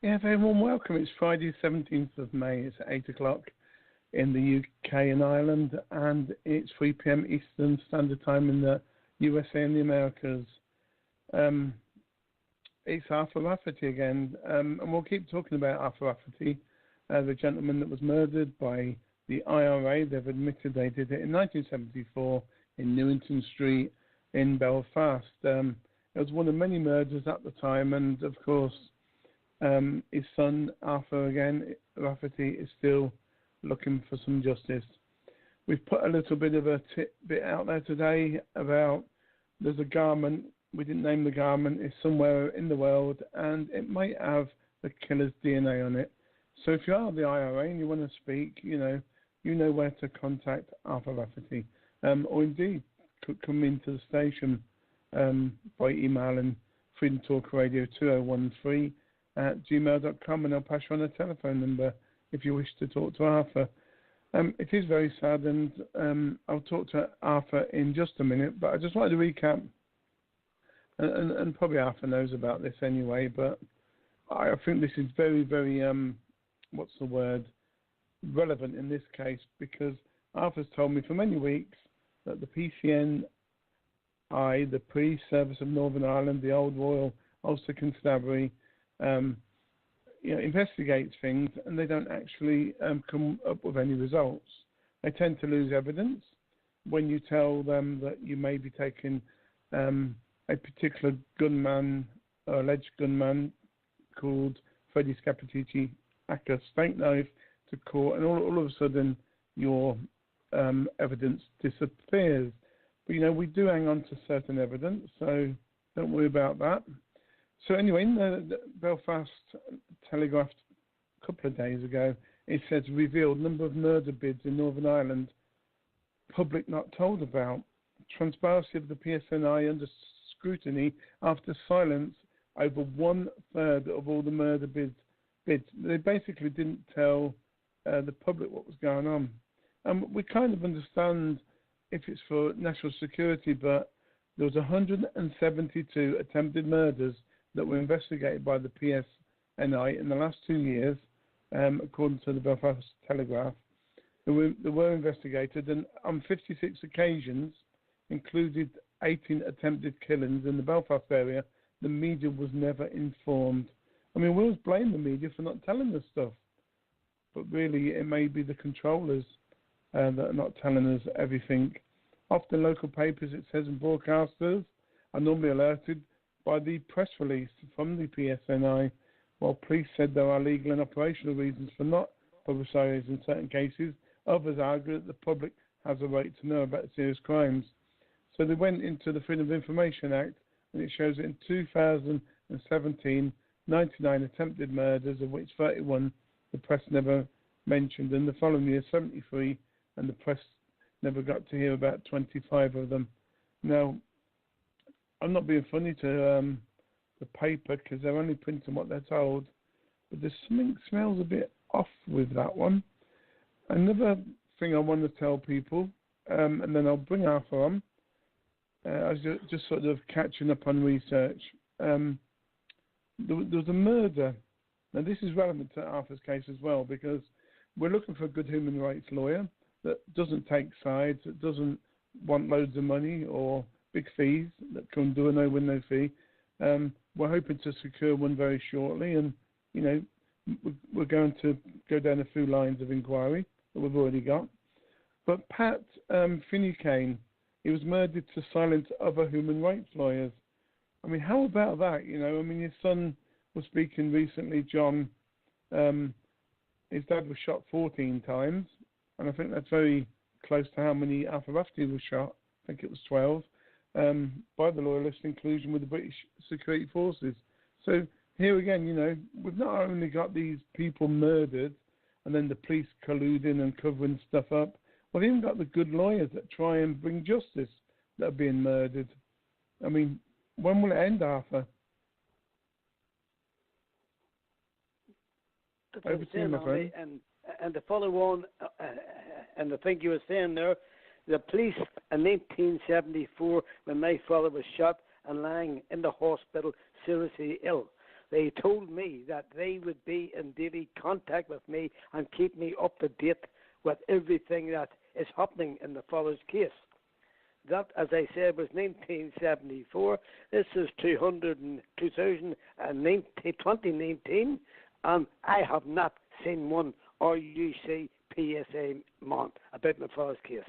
Yeah, very warm welcome. It's Friday, 17th of May. It's 8 o'clock in the UK and Ireland, and it's 3 p.m. Eastern Standard Time in the USA and the Americas. It's Arthur Rafferty again, and we'll keep talking about Arthur Rafferty, the gentleman that was murdered by the IRA. They've admitted they did it in 1974 in Newington Street in Belfast. It was one of many murders at the time, and of course, his son, Arthur, again, Rafferty, is still looking for some justice. We've put a little bit of a bit out there today about there's a garment, we didn't name the garment, it's somewhere in the world, and it might have the killer's DNA on it. So if you are the IRA and you want to speak, you know where to contact Arthur Rafferty, or indeed could come into the station by emailing Freedom Talk Radio 2013 at gmail.com, and I'll pass you on a telephone number if you wish to talk to Arthur. It is very sad, and I'll talk to Arthur in just a minute, but I just wanted to recap, and probably Arthur knows about this anyway, but I think this is very, very, relevant in this case, because Arthur's told me for many weeks that the PCNI, the Police Service of Northern Ireland, the old Royal Ulster Constabulary, investigates things, and they don't actually come up with any results. They tend to lose evidence when you tell them that you may be taking a particular gunman, or alleged gunman, called Freddie Scappaticci, a stakenife, to court, and all of a sudden your evidence disappears. But we do hang on to certain evidence, so don't worry about that. So anyway, in the Belfast Telegraph a couple of days ago, it says revealed number of murder bids in Northern Ireland, public not told about. Transparency of the PSNI under scrutiny after silence over 1/3 of all the murder bids. They basically didn't tell the public what was going on. And we kind of understand if it's for national security, but there was 172 attempted murders that were investigated by the PSNI in the last 2 years, according to the Belfast Telegraph. They were investigated, and on 56 occasions, included 18 attempted killings in the Belfast area, the media was never informed. I mean, we always blame the media for not telling us stuff, but really it may be the controllers that are not telling us everything. Often local papers, it says, and broadcasters are normally alerted by the press release from the PSNI, while police said there are legal and operational reasons for not publicising certain cases. Others argue that the public has a right to know about serious crimes. So they went into the Freedom of Information Act, and it shows that in 2017, 99 attempted murders, of which 31 the press never mentioned, and the following year 73, and the press never got to hear about 25 of them. Now, I'm not being funny to the paper because they're only printing what they're told, but there's something smells a bit off with that one. Another thing I want to tell people, and then I'll bring Arthur on. I was just sort of catching up on research. There was a murder. Now, this is relevant to Arthur's case as well, because we're looking for a good human rights lawyer that doesn't take sides, that doesn't want loads of money or big fees, that can do a no-win, no-fee. We're hoping to secure one very shortly, and, we're going to go down a few lines of inquiry that we've already got. But Pat Finucane, he was murdered to silence other human rights lawyers. I mean, how about that? His son was speaking recently, John. His dad was shot 14 times, and I think that's very close to how many Arthur Rafferty was shot. I think it was 12, by the Loyalist inclusion with the British security forces. So here again, we've not only got these people murdered and then the police colluding and covering stuff up, we've even got the good lawyers that try and bring justice that are being murdered. I mean, when will it end, Arthur? Over to you, my friend. And the follow on, and the thing you were saying there, the police in 1974, when my father was shot and lying in the hospital seriously ill, They told me that they would be in daily contact with me and keep me up to date with everything that is happening in the father's case. That, as I said, was 1974. This is 2019, and I have not seen one RUC PSA man about my father's case.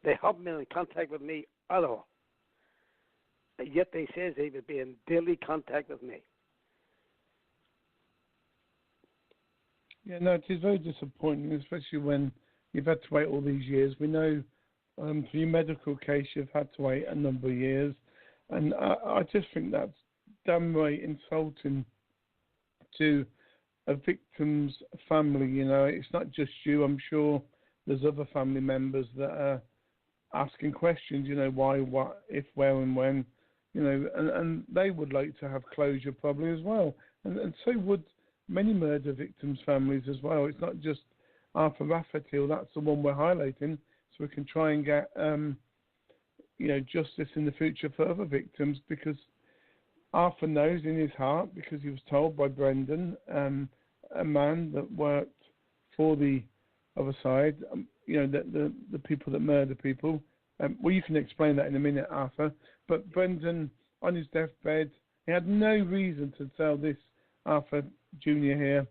They haven't been in contact with me at all. Yet they say they would be in daily contact with me. Yeah, no, it is very disappointing, especially when you've had to wait all these years. We know for your medical case you've had to wait a number of years, and I just think that's downright insulting to a victim's family. You know, it's not just you. I'm sure there's other family members that are asking questions, you know, why, what, if, where, and when. You know, and they would like to have closure probably as well. And so would many murder victims' families as well. It's not just Arthur Rafferty, or that's the one we're highlighting, so we can try and get, you know, justice in the future for other victims, because Arthur knows in his heart, because he was told by Brendan, a man that worked for the other side, you know, the people that murder people. Well, you can explain that in a minute, Arthur. But Brendan, on his deathbed, he had no reason to tell this Arthur Jr. here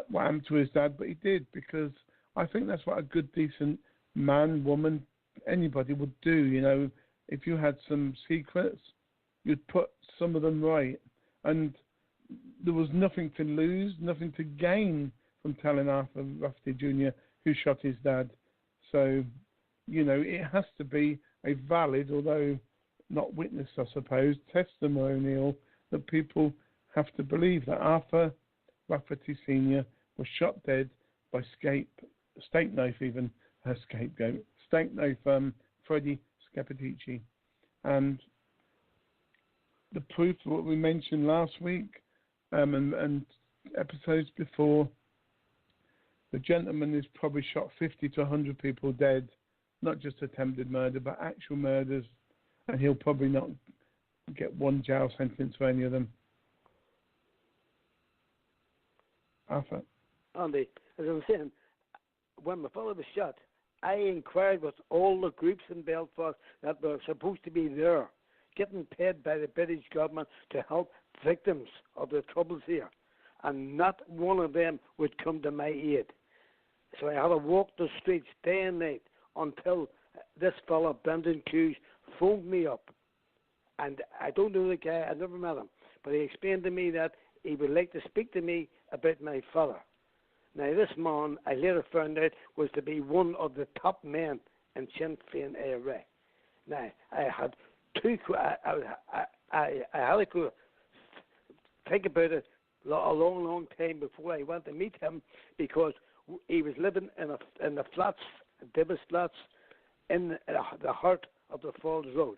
what happened to his dad, but he did, because I think that's what a good, decent man, woman, anybody would do. You know, if you had some secrets, you'd put some of them right. And there was nothing to lose, nothing to gain from telling Arthur Rafferty Jr. who shot his dad. So, you know, it has to be a valid, although not witnessed, I suppose, testimonial that people have to believe that Arthur Rafferty Sr. was shot dead by stakenife, even her scapegoat, stakenife Freddie Scappaticci. And the proof, what we mentioned last week and episodes before, the gentleman has probably shot 50 to 100 people dead, not just attempted murder, but actual murders, and he'll probably not get one jail sentence for any of them. Arthur? Andy, as I was saying, when my father was shot, I inquired with all the groups in Belfast that were supposed to be there, getting paid by the British government to help victims of the troubles here, and not one of them would come to my aid. So I had to walk the streets day and night until this fella, Brendan Hughes, phoned me up. And I don't know the guy, I never met him, but he explained to me that he would like to speak to me about my father. Now, this man, I later found out, was to be one of the top men in Sinn Féin IRA. Now, I had to think about it a long time before I went to meet him, because he was living in the flats, Divis flats, in the heart of the Falls Road.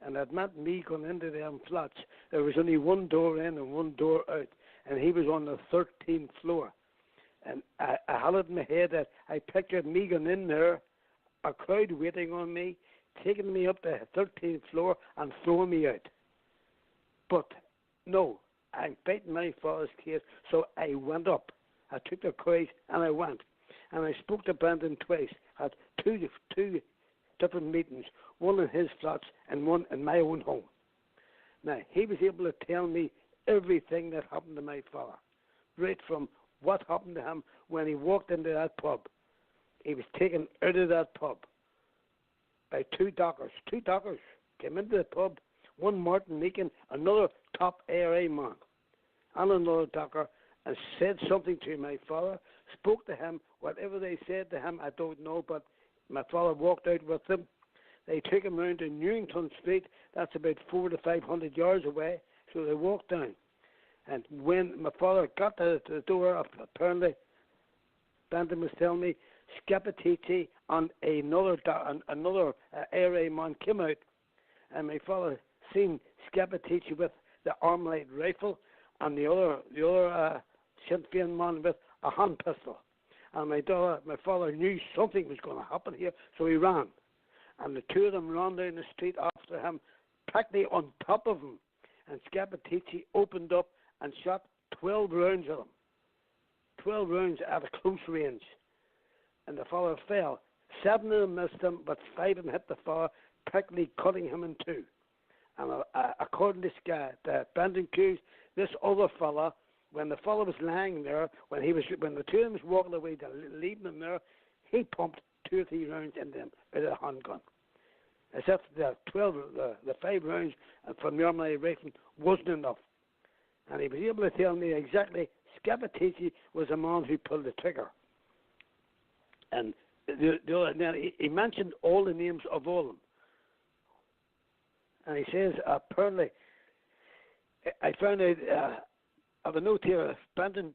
And it meant me going into them flats. There was only one door in and one door out, and he was on the 13th floor. And I had it in my head that I pictured me going in there, a crowd waiting on me, taking me up the 13th floor and throwing me out. But no, I'm fighting my father's case, so I went up. I took the courage and I went. And I spoke to Brendan twice, had two different meetings, one in his flats and one in my own home. Now, he was able to tell me everything that happened to my father, right from what happened to him when he walked into that pub. He was taken out of that pub by two dockers. Two dockers came into the pub, one Martin Meakin, another top ARA man, and another docker, and said something to my father, spoke to him. Whatever they said to him, I don't know, but my father walked out with them. They took him round to Newington Street. That's about 400 to 500 yards away, so they walked down. And when my father got to the door, apparently, Brendan was telling me, Scappaticci and another ARA man came out, and my father seen Scappaticci with the Armalite rifle, and the other Sinn Féin man with a hand pistol. And my father knew something was going to happen here, so he ran. And the two of them ran down the street after him, practically on top of him. and Scappaticci opened up and shot 12 rounds at him. 12 rounds at a close range. And the fellow fell. 7 of them missed him, but 5 of them hit the fellow, practically cutting him in two. And according to this guy, Brendan Hughes, this other fella, when the fellow was lying there, when the two of them was walking away to leaving him there, he pumped 2 or 3 rounds into him out of a handgun. As if the 5 rounds from the army rifle wasn't enough. And he was able to tell me exactly Scappaticci was the man who pulled the trigger. And now he mentioned all the names of all of them. And he says, apparently, I found out, I have a note here, Brandon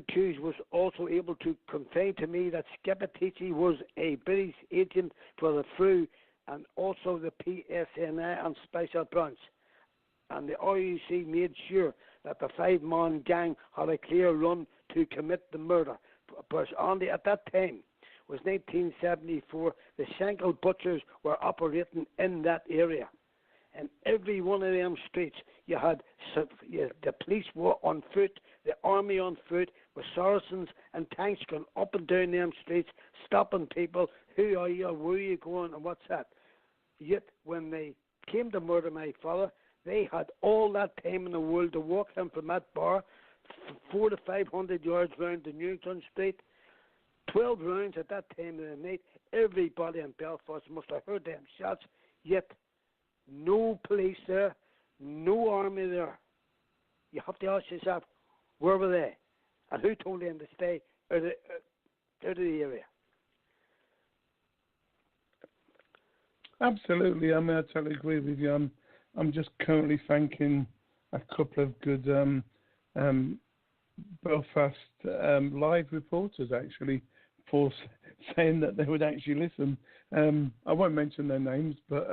Hughes was also able to convey to me that Scappaticci was a British agent for the FRU and also the PSNI and Special Branch. And the RUC made sure that the 5-man gang had a clear run to commit the murder. But only at that time was 1974, the Shankill butchers were operating in that area. And every one of them streets, you had the police were on foot, the army on foot, with Saracens and tanks going up and down them streets, stopping people. Who are you? Where are you going? And what's that? Yet when they came to murder my father, they had all that time in the world to walk him from that bar 400 to 500 yards round the Newton Street. 12 rounds at that time of the night. Everybody in Belfast must have heard them shots. Yet no police there, no army there. You have to ask yourself, where were they? And who told them to stay out of the area? Absolutely. I mean, I totally agree with you. I'm just currently thanking a couple of good Belfast live reporters, actually, for saying that they would actually listen. I won't mention their names, but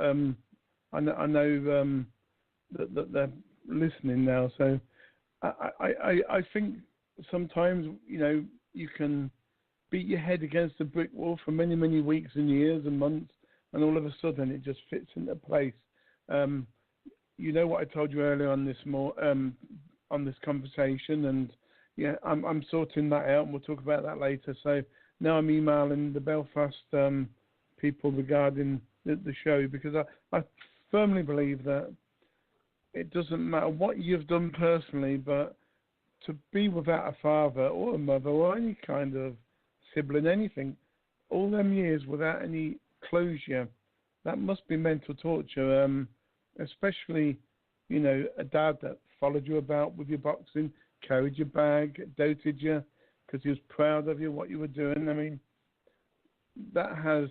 I know that they're listening now. So I think sometimes, you can beat your head against a brick wall for many, many weeks and years and months, and all of a sudden it just fits into place. You know what I told you earlier on this conversation, and yeah, I'm sorting that out, and we'll talk about that later. So now I'm emailing the Belfast people regarding the show, because I firmly believe that it doesn't matter what you've done personally, but to be without a father or a mother or any kind of sibling, anything, all them years without any closure, that must be mental torture. Especially, a dad that followed you about with your boxing, carried your bag, doted you because he was proud of you, what you were doing. I mean, that has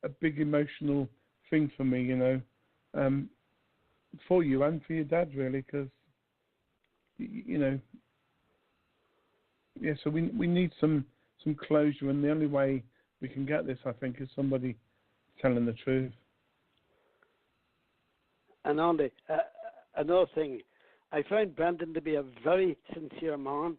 a big emotional thing for me, for you and for your dad, really, because, so we need some closure, and the only way we can get this, I think, is somebody telling the truth. And Andy, another thing, I found Brendan to be a very sincere man,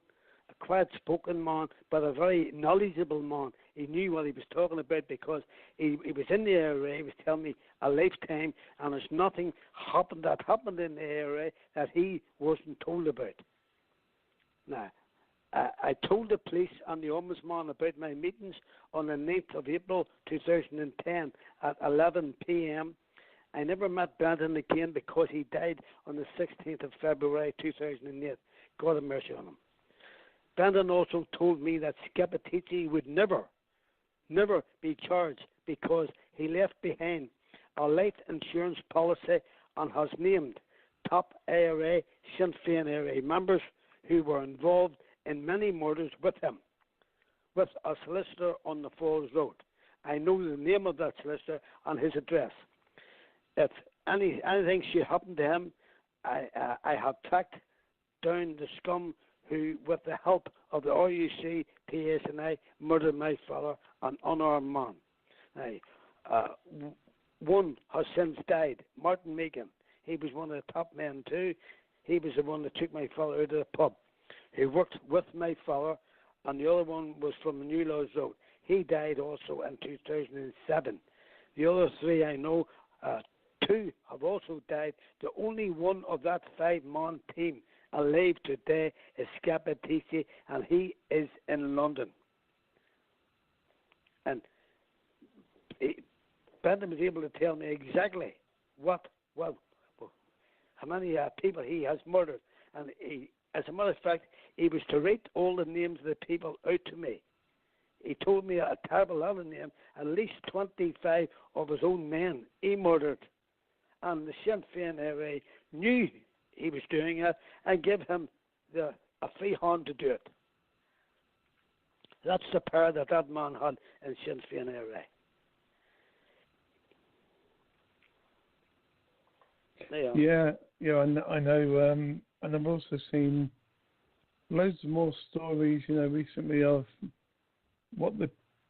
a quiet-spoken man, but a very knowledgeable man. He knew what he was talking about because he was in the ARA. He was telling me a lifetime, and there's nothing that happened in the ARA that he wasn't told about. Now, I told the police and the ombudsman about my meetings on the 9th of April 2010 at 11 p.m. I never met Brendan again because he died on the 16th of February 2008. God have mercy on him. Brendan also told me that Scappaticci would never be charged because he left behind a life insurance policy and has named top ARA Sinn Féin ARA members who were involved in many murders with him, with a solicitor on the Falls Road. I know the name of that solicitor and his address. If anything should happen to him, I have tracked down the scum who, with the help of the RUC, PSNI, murdered my father, an unarmed man. One has since died, Martin Megan. He was one of the top men too. He was the one that took my father out of the pub. He worked with my father, and the other one was from the New Laws Road. He died also in 2007. The other three I know, two have also died. The only one of that 5-man team alive today is Scappaticci, and he is in London. And Brendan was able to tell me exactly how many people he has murdered. And as a matter of fact, he was to write all the names of the people out to me. He told me a terrible lot of names, at least 25 of his own men he murdered. And the Sinn Féin IRA knew he was doing it and gave him a free hand to do it. That's the power that man had in Sinn Féin IRA. Yeah, I know, and I've also seen loads more stories, recently of what the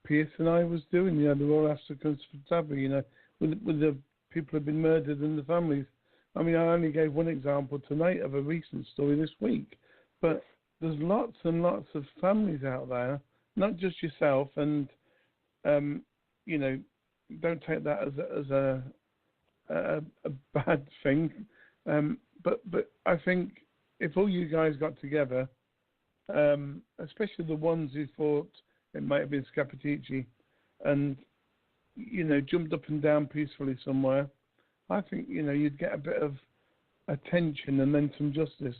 psni was doing, the Royal African Constabulary, with the people who have been murdered and the families. I mean, I only gave one example tonight of a recent story this week, but there's lots and lots of families out there, not just yourself, and, don't take that as a bad thing, but I think if all you guys got together, especially the ones who thought it might have been Scappaticci, and jumped up and down peacefully somewhere, I think you'd get a bit of attention and then some justice,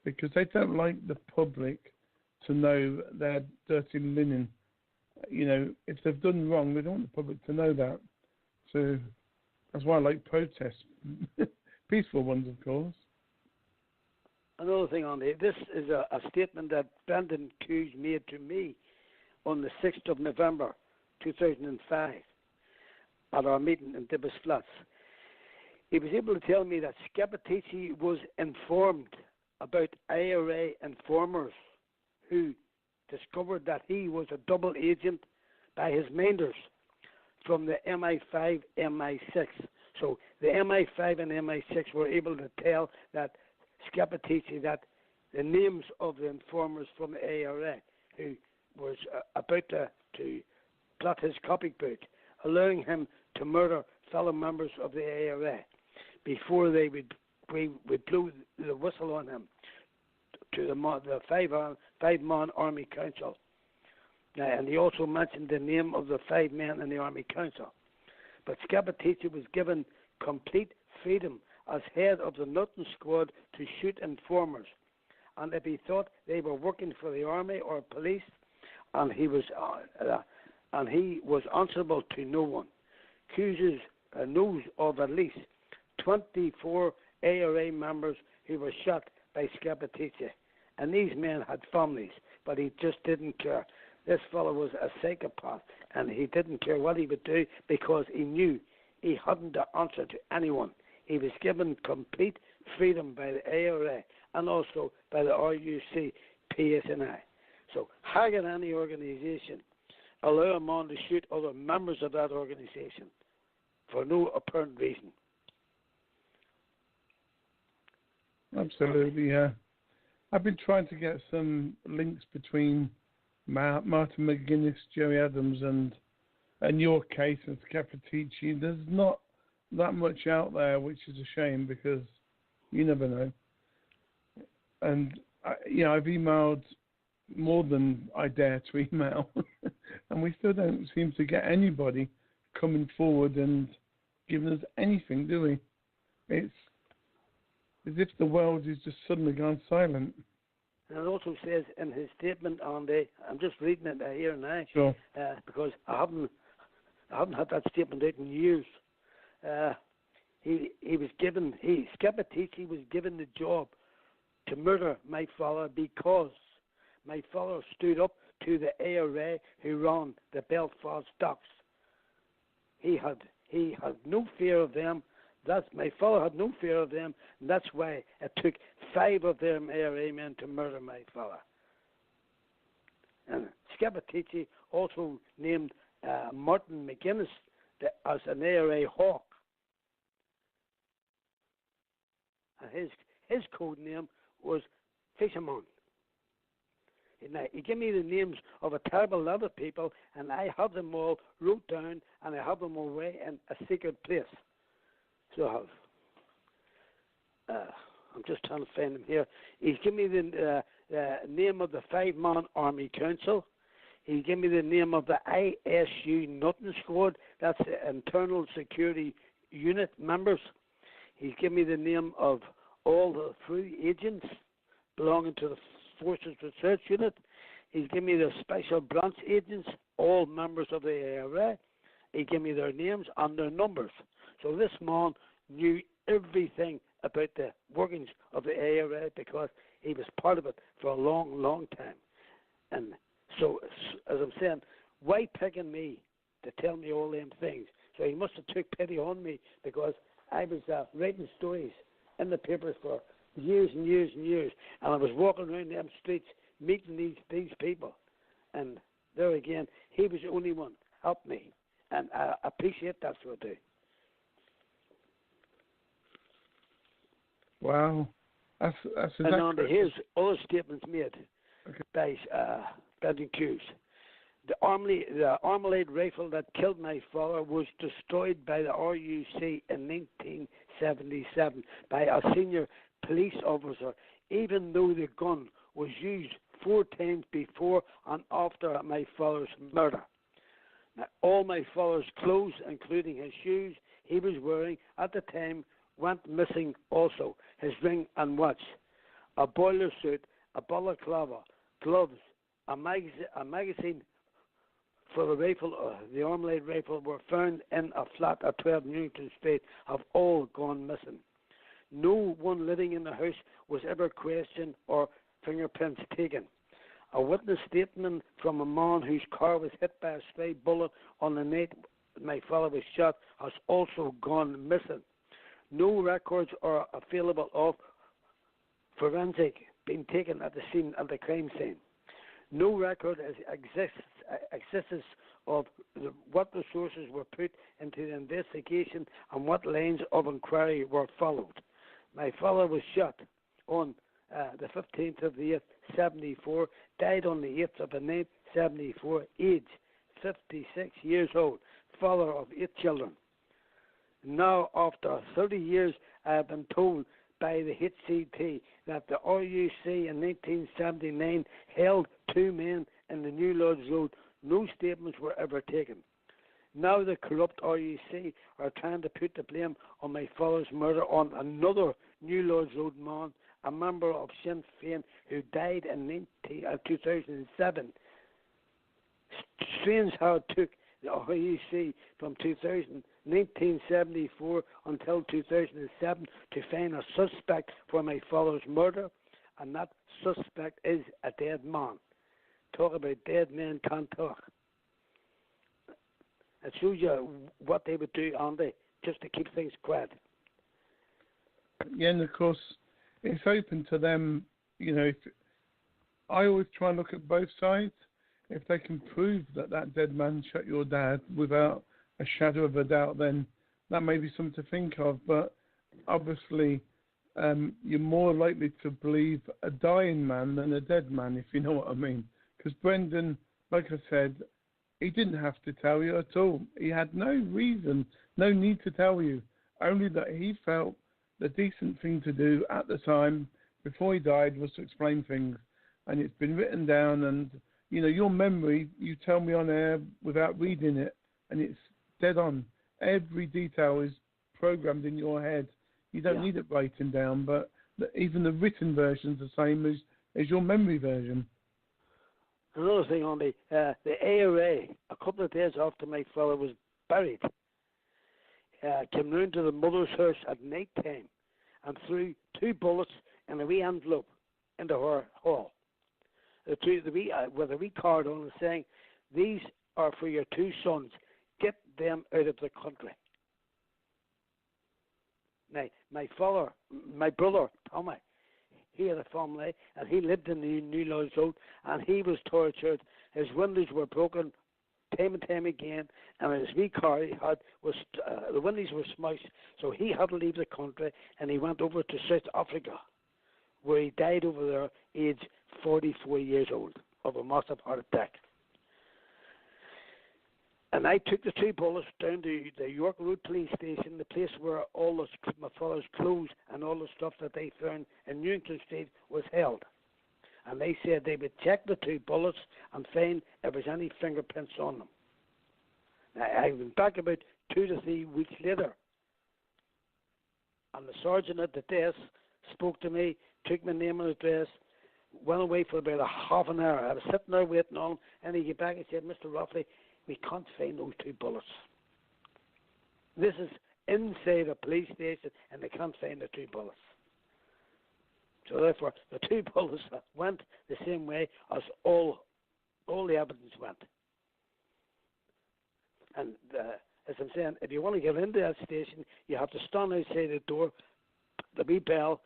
because they don't like the public to know their dirty linen. If they've done wrong, they don't want the public to know that. So that's why I like protests, peaceful ones, of course. Another thing on this is a statement that Brendan Hughes made to me on the 6th of November 2005 at our meeting in Dibbs Flats. He was able to tell me that Scappaticci was informed about IRA informers who discovered that he was a double agent by his minders from the MI5, MI6. So the MI5 and MI6 were able to tell that Scappaticci that the names of the informers from the IRA who was about to plot his copybook, allowing him to murder fellow members of the IRA before they would blow the whistle on him to the five-man Army Council. And he also mentioned the name of the 5 men in the Army Council. But Scappaticci was given complete freedom as head of the Norton Squad to shoot informers. And if he thought they were working for the Army or police, and he was answerable to no one. Hughes knows of at least 24 ARA members who were shot by Scappaticci. And these men had families, but he just didn't care. This fellow was a psychopath, and he didn't care what he would do because he knew he hadn't to answer to anyone. He was given complete freedom by the ARA and also by the RUC PSNI. So how can any organisation allow a man to shoot other members of that organisation for no apparent reason? Absolutely, yeah. I've been trying to get some links between Martin McGuinness, Jerry Adams, and your case and Scappaticci. There's not that much out there, which is a shame because you never know. And I've emailed more than I dare to email, and we still don't seem to get anybody coming forward and giving us anything, do we? It's as if the world is just suddenly gone silent. And it also says in his statement on I'm just reading it here now, sure. Because I haven't had that statement out in years. Scappaticci was given the job to murder my father because my father stood up to the ARA who ran the Belfast docks. He had no fear of them. My father had no fear of them, and that's why it took 5 of them ARA men to murder my father. And Scappaticci also named Martin McGuinness as an ARA hawk. And his code name was Fisherman. Now, he gave me the names of a terrible lot of people, and I have them all wrote down, and I have them away in a secret place. So I'm just trying to find him here. He's given me the name of the 5-man Army Council. He gave me the name of the ISU Nothing Squad. That's the Internal Security Unit members. He's given me the name of all the 3 agents belonging to the Forces Research Unit. He's given me the Special Branch agents, all members of the ARA. He gave me their names and their numbers. So this man knew everything about the workings of the ARA because he was part of it for a long, long time. And so, as I'm saying, why picking me to tell me all them things? So he must have took pity on me because I was writing stories in the papers for years and years and years, and I was walking around them streets meeting these people. And there again, he was the only one helped me, and I appreciate that sort of thing. Wow, that's and on here's other statements made by Brendan Hughes. The Armalite rifle that killed my father was destroyed by the RUC in 1977 by a senior police officer, even though the gun was used 4 times before and after my father's murder. Now, all my father's clothes, including his shoes he was wearing at the time, went missing also. His ring and watch, a boiler suit, a balaclava, gloves, a magazine for the rifle, the Armalite rifle, were found in a flat at 12 Newington Street, have all gone missing. No one living in the house was ever questioned or fingerprints taken. A witness statement from a man whose car was hit by a stray bullet on the night my father was shot has also gone missing. No records are available of forensic being taken at the scene of the crime scene. No record exists of what resources were put into the investigation and what lines of inquiry were followed. My father was shot on the 15th of the 8th, 74, died on the 8th of the 9th, 74, age 56 years old, father of 8 children. Now, after 30 years, I have been told by the HCT that the RUC in 1979 held 2 men in the New Lodge Road. No statements were ever taken. Now the corrupt RUC are trying to put the blame on my father's murder on another New Lodge Road man, a member of Sinn Féin who died in 2007. Strange how it took the RUC from 1974 until 2007 to find a suspect for my father's murder, and that suspect is a dead man. Talk about dead men can't talk. It shows you what they would do, Andy, just to keep things quiet. Yeah, and of course, it's open to them. You know, I always try and look at both sides. If they can prove that that dead man shot your dad without a shadow of a doubt, then that may be something to think of. But obviously, you're more likely to believe a dying man than a dead man, if you know what I mean. Because Brendan, like I said, he didn't have to tell you at all. He had no reason, no need to tell you, only that he felt the decent thing to do at the time before he died was to explain things. And it's been written down, and you know, your memory, you tell me on air without reading it, and it's dead on. Every detail is programmed in your head. You don't need it written down, but even the written version's the same as your memory version. Another thing on the ARA, a couple of days after my father was buried, came round to the mother's house at night time and threw 2 bullets in a wee envelope into her hall. With a wee card on it saying, "These are for your 2 sons. Get them out of the country." Now, my brother, Tommy, he had a family, and he lived in the New Lodge Road, and he was tortured. His windows were broken time and time again, and his wee car he had was the windows were smashed, so he had to leave the country, and he went over to South Africa, where he died over there, age 44 years old, of a massive heart attack. And I took the 2 bullets down to the York Road police station, the place where all my father's clothes and all the stuff that they found in Newington Street was held. And they said they would check the 2 bullets and find if there's any fingerprints on them. Now, I went back about 2 to 3 weeks later, and the sergeant at the desk spoke to me, took my name and address, went away for about a half an hour. I was sitting there waiting on him, and he came back and said, Mr. Rafferty, we can't find those 2 bullets. This is inside a police station, and they can't find the 2 bullets. So therefore, the 2 bullets went the same way as all the evidence went. And as I'm saying, if you want to get into that station, you have to stand outside the door, the wee bell,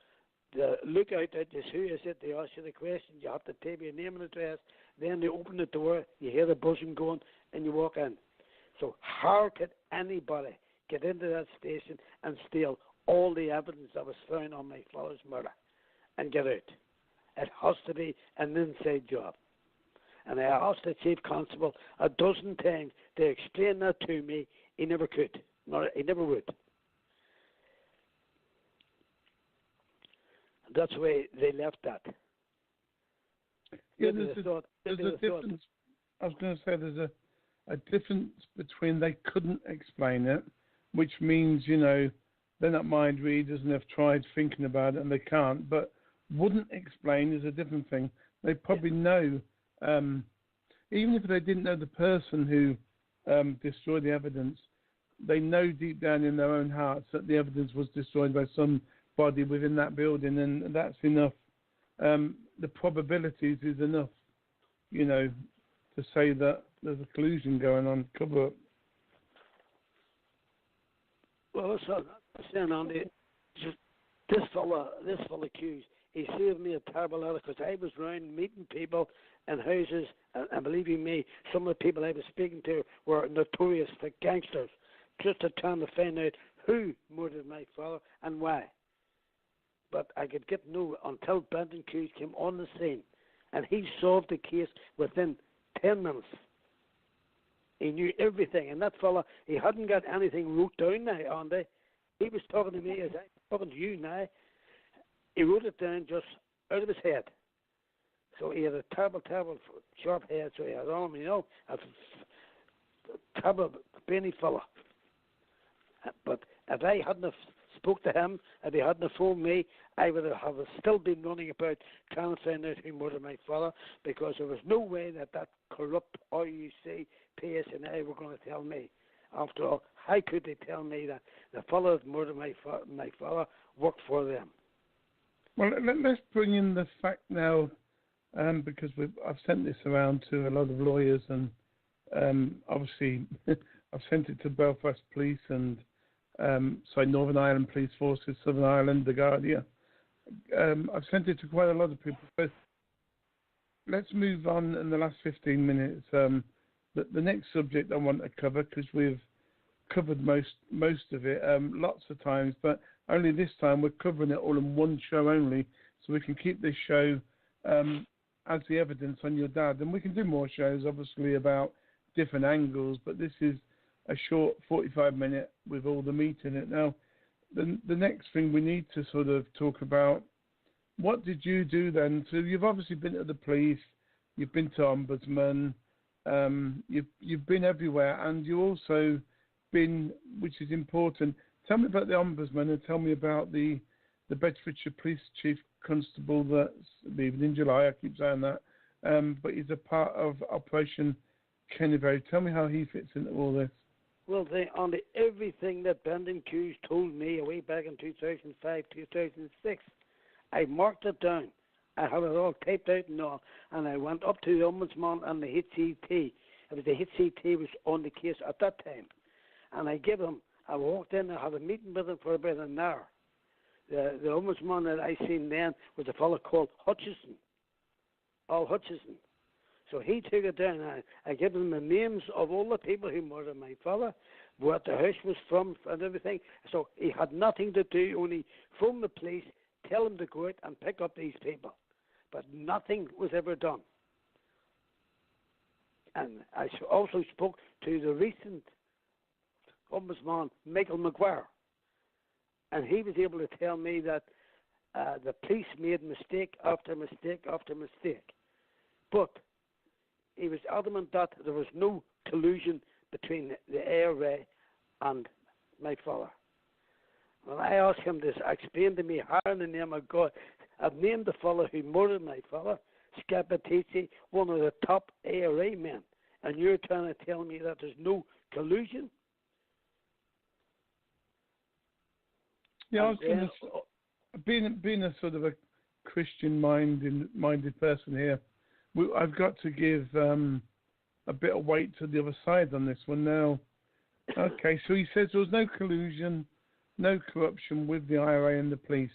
look out at this, who is it, they ask you the question, you have to type your name and address, then they open the door, you hear the buzzing going, and you walk in. So how could anybody get into that station and steal all the evidence that was found on my father's murder and get out? It has to be an inside job. And I asked the chief constable a dozen times to explain that to me. He never could. He never would. And that's why they left that. Yeah, there's a difference. I was going to say there's a difference between they couldn't explain it, which means, they're not mind readers and they've tried thinking about it and they can't, but wouldn't explain is a different thing. They probably know, even if they didn't know the person who destroyed the evidence, they know deep down in their own hearts that the evidence was destroyed by somebody within that building, and that's enough. The probabilities is enough, to say that there's a collusion going on, cover up. Well, so saying, Andy, this fella accused, he saved me a terrible letter because I was around meeting people in houses, and believe you me, some of the people I was speaking to were notorious for gangsters, just trying to find out who murdered my father and why. But I could get no until Brendan Hughes came on the scene, and he solved the case within 10 minutes. He knew everything, and that fella, he hadn't got anything wrote down now, Andy. He was talking to me as I'm talking to you now. He wrote it down just out of his head. So he had a terrible, terrible sharp head, so he had on him, a terrible, brainy fella. But if I hadn't have spoke to him, if he hadn't have phoned me, I would have still been running about trying to find out who murdered my father, because there was no way that corrupt RUC, PSNI were going to tell me. After all, how could they tell me that the fellow that murdered my father worked for them? Well, let's bring in the fact now, because I've sent this around to a lot of lawyers, and obviously I've sent it to Belfast Police and Northern Ireland Police Forces, Southern Ireland, the Guardian. I've sent it to quite a lot of people. So let's move on in the last 15 minutes. The next subject I want to cover, because we've covered most of it lots of times, but only this time we're covering it all in one show only, so we can keep this show as the evidence on your dad. And we can do more shows, obviously, about different angles, but this is a short 45-minute with all the meat in it. Now, the next thing we need to sort of talk about, what did you do then? So you've obviously been to the police, you've been to Ombudsman, you've been everywhere, and you also been, which is important, tell me about the Ombudsman and tell me about the Bedfordshire Police Chief Constable that's leaving in July. I keep saying that, but he's a part of Operation Kennevery. Tell me how he fits into all this. Well, on everything that Brendan Hughes told me way back in 2005, 2006, I marked it down. I had it all taped out and all, and I went up to the Ombudsman and the HCT. It was the HCT was on the case at that time, and I walked in and had a meeting with him for about an hour. The Ombudsman that I seen then was a fellow called Hutchison, Al Hutchison. So he took it down. I gave him the names of all the people who murdered my father, what the house was from, and everything. So he had nothing to do, only phone the police, tell them to go out and pick up these people. But nothing was ever done. And I also spoke to the recent ombudsman, Michael McGuire, and he was able to tell me that the police made mistake after mistake after mistake. But he was adamant that there was no collusion between the IRA and my father. When I asked him to explain to me how in the name of God, I've named the fellow who murdered my father, Scappaticci, one of the top IRA men, and you're trying to tell me that there's no collusion? Yeah, I was going to, being a sort of a Christian-minded person here, I've got to give a bit of weight to the other side on this one now. Okay, so he says there was no collusion, no corruption with the IRA and the police.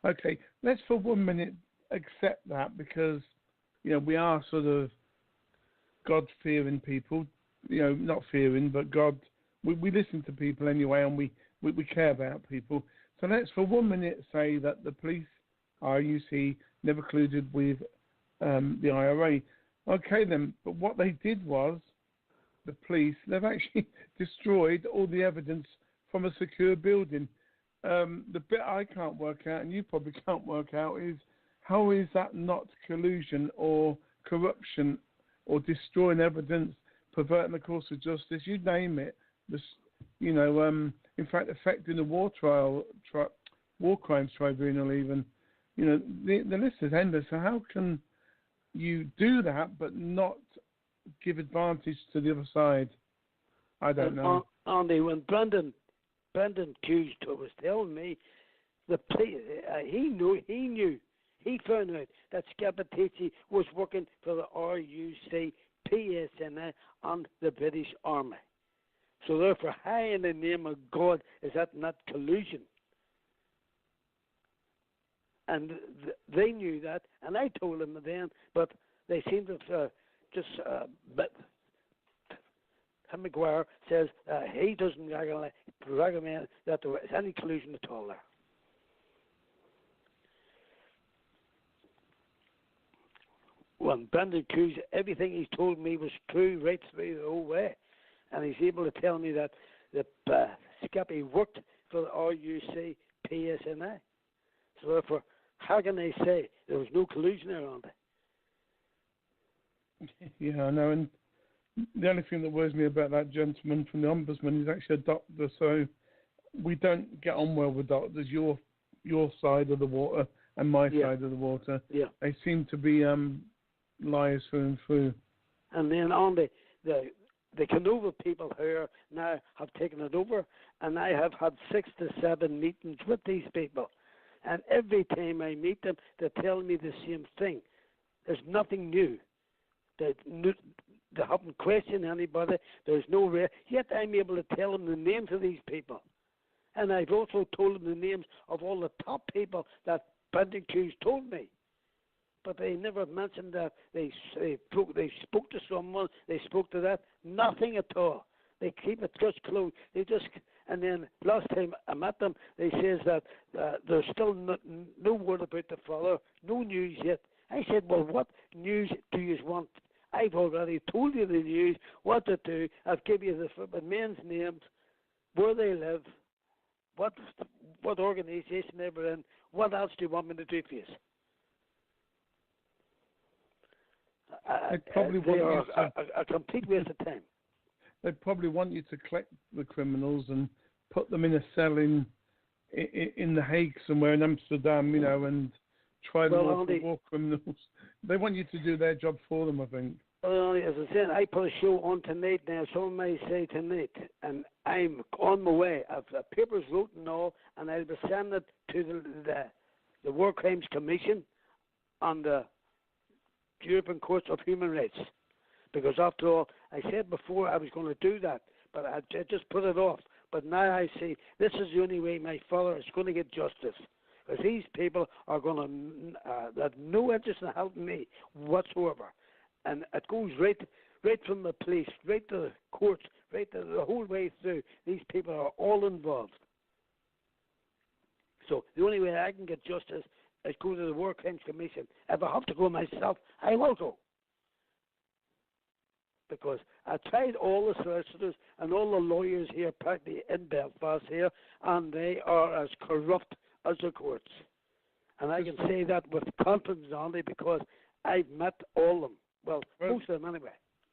Okay, let's for 1 minute accept that, because, you know, we are sort of God-fearing people. You know, not fearing, but God. We listen to people anyway, and we care about people. So let's for 1 minute say that the police, RUC, never colluded with the IRA. Okay then, but what they did was, the police, they've actually destroyed all the evidence from a secure building. The bit I can't work out, and you probably can't work out, is how is that not collusion or corruption or destroying evidence, perverting the course of justice, you name it. This, you know, in fact, affecting the war crimes tribunal even. You know, the list is endless. So how can you do that but not give advantage to the other side? I don't know. Andy, when Brendan Hughes was telling me, he found out that Scappaticci was working for the RUC, PSNI, and the British Army. So therefore, how in the name of God is that not collusion? And they knew that, and I told them then, but they seem to but McGuire says he doesn't recommend that there was any collusion at all there. When Brendan Hughes, everything he's told me was true right through the whole way. And he's able to tell me that Scappy worked for the RUC PSNI. So therefore, how can they say there was no collusion around it? Yeah, I know. And the only thing that worries me about that gentleman from the Ombudsman is actually a doctor. So we don't get on well with doctors. Your side of the water and my side of the water. Yeah. They seem to be liars through and through. And then on the Canova people here now have taken it over, and I have had 6 to 7 meetings with these people. And every time I meet them, they tell me the same thing. There's nothing new. They haven't questioned anybody. There's no yet I'm able to tell them the names of these people. And I've also told them the names of all the top people that Brendan Hughes told me. But they never mentioned that they spoke to someone, they spoke to that. Nothing at all. They keep it just closed. And then last time I met them, they says that there's still no word about the fellow, no news yet. I said, well, what news do you want? I've already told you the news, what to do. I've given you the men's names, where they live, what organisation they were in. What else do you want me to do for you? They are a complete waste of time. They'd probably want you to collect the criminals and put them in a cell in the Hague somewhere in Amsterdam, you know, and try them all for war criminals. They want you to do their job for them, I think. Well, as I said, I put a show on tonight now. Someone may say tonight, and I'm on my way. I've papers wrote and all, and I'll be sending it to the War Crimes Commission and the European Court of Human Rights. Because after all, I said before I was going to do that, but I just put it off. But now I see this is the only way my father is going to get justice. Because these people are going to have no interest in helping me whatsoever. And it goes right from the police, right to the courts, right to the whole way through. These people are all involved. So the only way I can get justice is go to the War Crimes Commission. If I have to go myself, I will go. because I tried all the solicitors and all the lawyers here, practically in Belfast here, and they are as corrupt as the courts. And I can say that with confidence only because I've met all of them. Well, most of them anyway.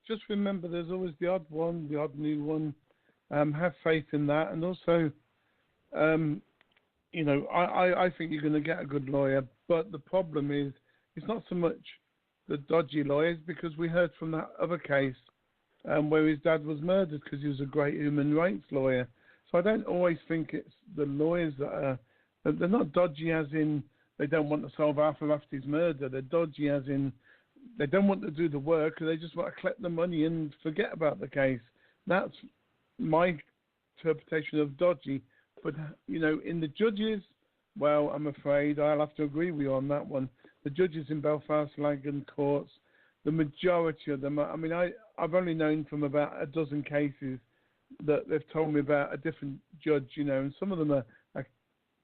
Just remember, there's always the odd one, the odd new one. Have faith in that, and also, you know, I think you're going to get a good lawyer. But the problem is, it's not so much the dodgy lawyers, because we heard from that other case where his dad was murdered because he was a great human rights lawyer. So I don't always think it's the lawyers that are. They're not dodgy as in they don't want to solve Arthur Rafferty's murder. They're dodgy as in they don't want to do the work, and they just want to collect the money and forget about the case. That's my interpretation of dodgy. But, you know, in the judges, well, I'm afraid I'll have to agree with you on that one. The judges in Belfast, Lagan courts, the majority of them, I mean, I've only known from about a dozen cases that they've told me about a different judge, you know, and some of them are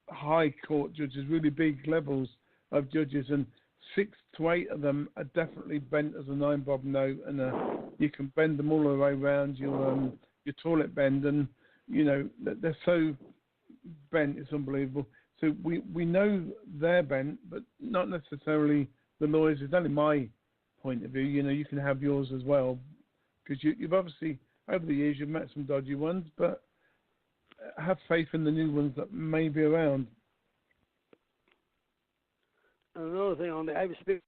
high court judges, really big levels of judges, and 6 to 8 of them are definitely bent as a 9-bob note, and you can bend them all the way around your toilet bend, and, you know, they're so bent, it's unbelievable. So we know they're bent, but not necessarily the lawyers. It's only my point of view. You know, you can have yours as well, because you've obviously, over the years, you've met some dodgy ones, but have faith in the new ones that may be around. And another thing on the, I was speaking